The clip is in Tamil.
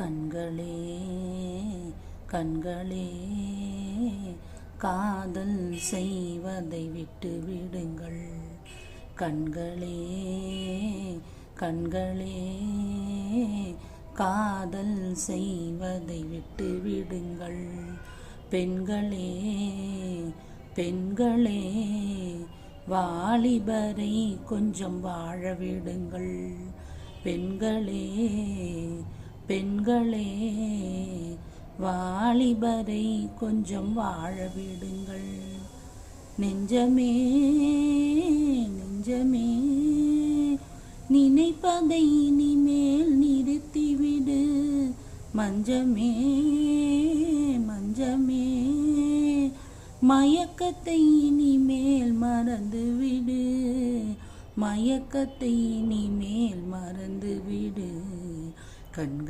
கண்களே கண்களே காதல் செய்வதை விட்டு விடுங்கள். கண்களே கண்களே காதல் செய்வதை விட்டு விடுங்கள். பெண்களே பெண்களே வாலிபரை கொஞ்சம் வாழ விடுங்கள். பெண்களே பெண்களே வாலிபரை கொஞ்சம் வாழ விடுங்கள். நெஞ்சமே நெஞ்சமே நினைப்பதை இனிமேல் நிறுத்திவிடு. மஞ்சமே மஞ்சமே மயக்கத்தை இனிமேல் மறந்துவிடு. மயக்கத்தை இனிமேல் மறந்துவிடு. கண்கள்